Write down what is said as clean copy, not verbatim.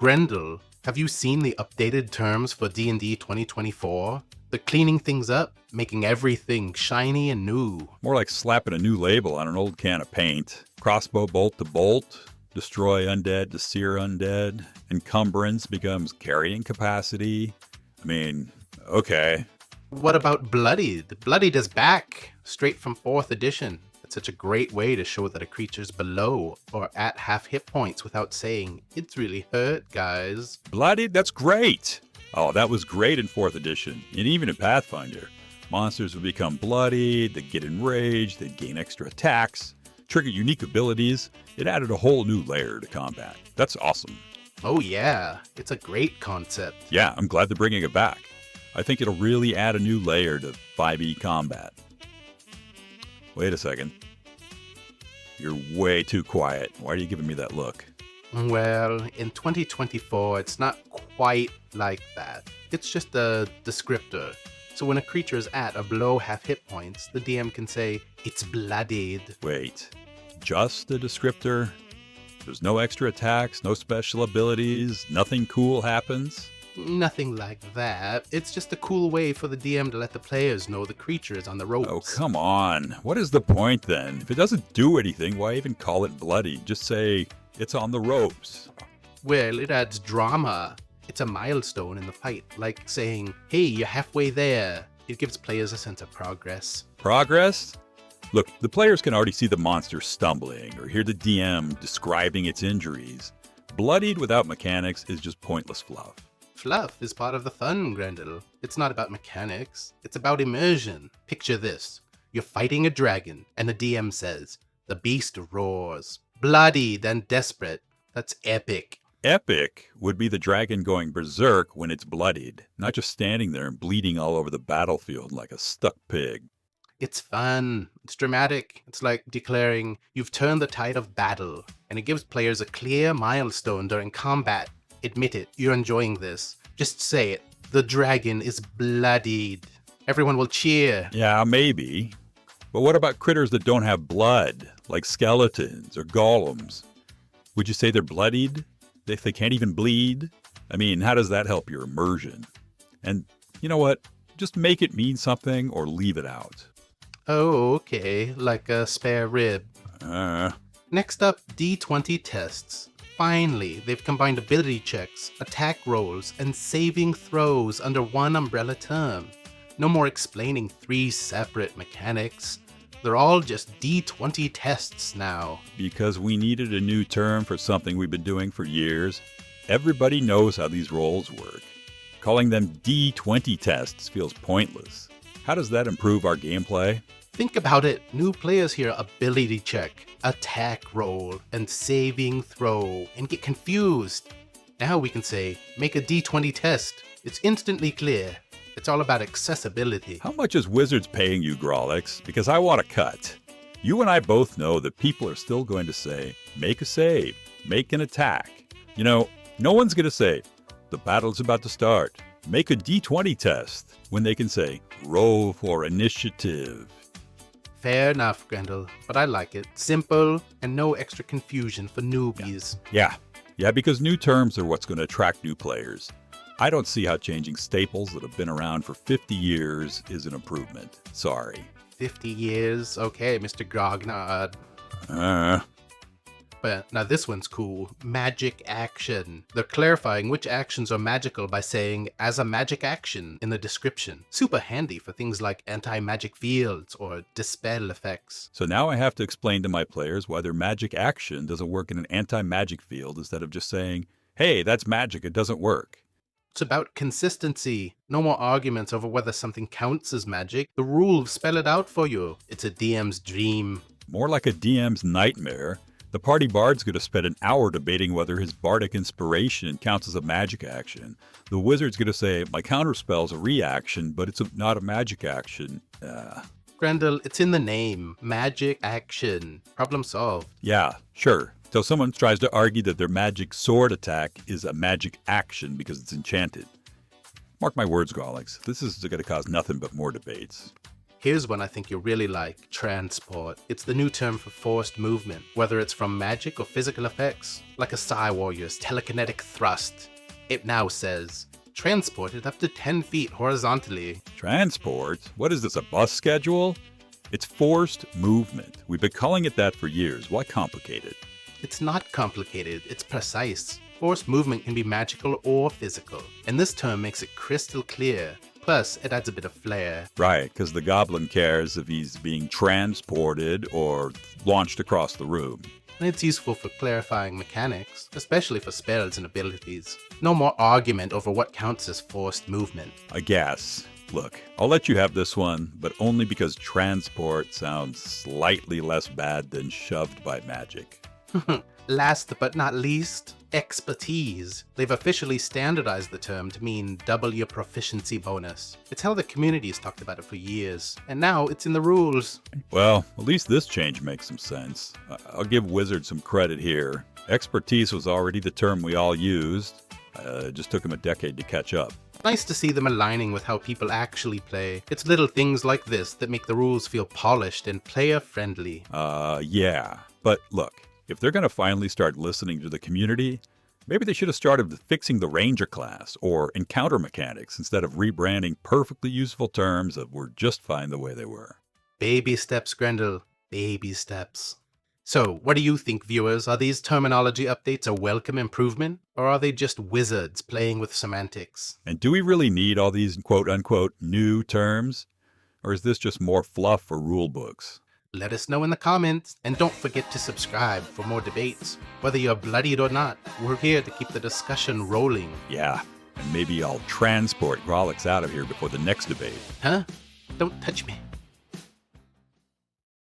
Grendel, have you seen the updated terms for D&D 2024? They're cleaning things up, making everything shiny and new. More like slapping a new label on an old can of paint. Crossbow bolt to bolt, destroy undead to sear undead. Encumbrance becomes carrying capacity. I mean, okay. What about Bloodied? Bloodied is back, straight from 4th edition. It's such a great way to show that a creature's below or at half hit points without saying, "It's really hurt, guys." Bloodied? That's great! Oh, that was great in 4th edition, and even in Pathfinder. Monsters would become bloodied, they'd get enraged, they'd gain extra attacks, trigger unique abilities. It added a whole new layer to combat. That's awesome. Oh yeah, it's a great concept. Yeah, I'm glad they're bringing it back. I think it'll really add a new layer to 5e combat. Wait a second. You're way too quiet. Why are you giving me that look? Well, in 2024, it's not quite like that. It's just a descriptor. So when a creature is at or below half hit points, the DM can say, "It's bloodied." Wait, just a descriptor? There's no extra attacks, no special abilities, nothing cool happens? Nothing like that. It's just a cool way for the DM to let the players know the creature is on the ropes. Oh, come on. What is the point then? If it doesn't do anything, why even call it bloody? Just say, it's on the ropes. Well, it adds drama. It's a milestone in the fight, like saying, "Hey, you're halfway there." It gives players a sense of progress. Progress? Look, the players can already see the monster stumbling or hear the DM describing its injuries. Bloodied without mechanics is just pointless fluff. Fluff is part of the fun, Grendel. It's not about mechanics. It's about immersion. Picture this. You're fighting a dragon, and the DM says, "The beast roars. Bloodied and desperate." That's epic. Epic would be the dragon going berserk when it's bloodied, not just standing there and bleeding all over the battlefield like a stuck pig. It's fun. It's dramatic. It's like declaring you've turned the tide of battle, and it gives players a clear milestone during combat. Admit it, you're enjoying this. Just say it. The dragon is bloodied. Everyone will cheer. Yeah, maybe. But what about critters that don't have blood, like skeletons or golems? Would you say they're bloodied if they can't even bleed? I mean, how does that help your immersion? And you know what? Just make it mean something or leave it out. Oh, okay. Like a spare rib. Next up, D20 Tests. Finally, they've combined ability checks, attack rolls, and saving throws under one umbrella term. No more explaining 3 separate mechanics. They're all just D20 tests now. Because we needed a new term for something we've been doing for years. Everybody knows how these rolls work. Calling them D20 tests feels pointless. How does that improve our gameplay? Think about it. New players hear ability check, attack roll, and saving throw, and get confused. Now we can say, make a D20 test. It's instantly clear. It's all about accessibility. How much is Wizards paying you, Grolix? Because I want a cut. You and I both know that people are still going to say, make a save, make an attack. You know, no one's going to say, the battle's about to start, make a D20 test, when they can say, roll for initiative. Fair enough, Grendel, but I like it. Simple and no extra confusion for newbies. Yeah, because new terms are what's going to attract new players. I don't see how changing staples that have been around for 50 years is an improvement. Sorry. 50 years? Okay, Mr. Grognard. But now this one's cool. Magic action. They're clarifying which actions are magical by saying, as a magic action in the description. Super handy for things like anti-magic fields or dispel effects. So now I have to explain to my players why their magic action doesn't work in an anti-magic field instead of just saying, hey, that's magic, it doesn't work. It's about consistency. No more arguments over whether something counts as magic. The rules spell it out for you. It's a DM's dream. More like a DM's nightmare. The party bard's going to spend an hour debating whether his bardic inspiration counts as a magic action. The wizard's going to say, my counterspell's a reaction, but it's not a magic action. Grendel, it's in the name. Magic action. Problem solved. Yeah, sure. So someone tries to argue that their magic sword attack is a magic action because it's enchanted. Mark my words, Grolix. This is going to cause nothing but more debates. Here's one I think you'll really like, transport. It's the new term for forced movement, whether it's from magic or physical effects, like a Psi Warrior's telekinetic thrust. It now says, transported up to 10 feet horizontally. Transport? What is this, a bus schedule? It's forced movement. We've been calling it that for years. Why complicate it? It's not complicated, it's precise. Forced movement can be magical or physical, and this term makes it crystal clear. Plus, it adds a bit of flair. Right, because the goblin cares if he's being transported or launched across the room. And it's useful for clarifying mechanics, especially for spells and abilities. No more argument over what counts as forced movement. I guess. Look, I'll let you have this one, but only because transport sounds slightly less bad than shoved by magic. Last but not least, expertise. They've officially standardized the term to mean double your proficiency bonus. It's how the community's talked about it for years, and now it's in the rules. Well, at least this change makes some sense. I'll give Wizard some credit here. Expertise was already the term we all used. It just took him a decade to catch up. Nice to see them aligning with how people actually play. It's little things like this that make the rules feel polished and player-friendly. Yeah. But look, if they're going to finally start listening to the community, maybe they should have started with fixing the Ranger class or encounter mechanics instead of rebranding perfectly useful terms that were just fine the way they were. Baby steps, Grendel. Baby steps. So, what do you think, viewers? Are these terminology updates a welcome improvement, or are they just wizards playing with semantics? And do we really need all these quote-unquote new terms? Or is this just more fluff for rule books? Let us know in the comments, and don't forget to subscribe for more debates. Whether you're bloodied or not, we're here to keep the discussion rolling. Yeah, and maybe I'll transport Grolix out of here before the next debate. Huh? Don't touch me.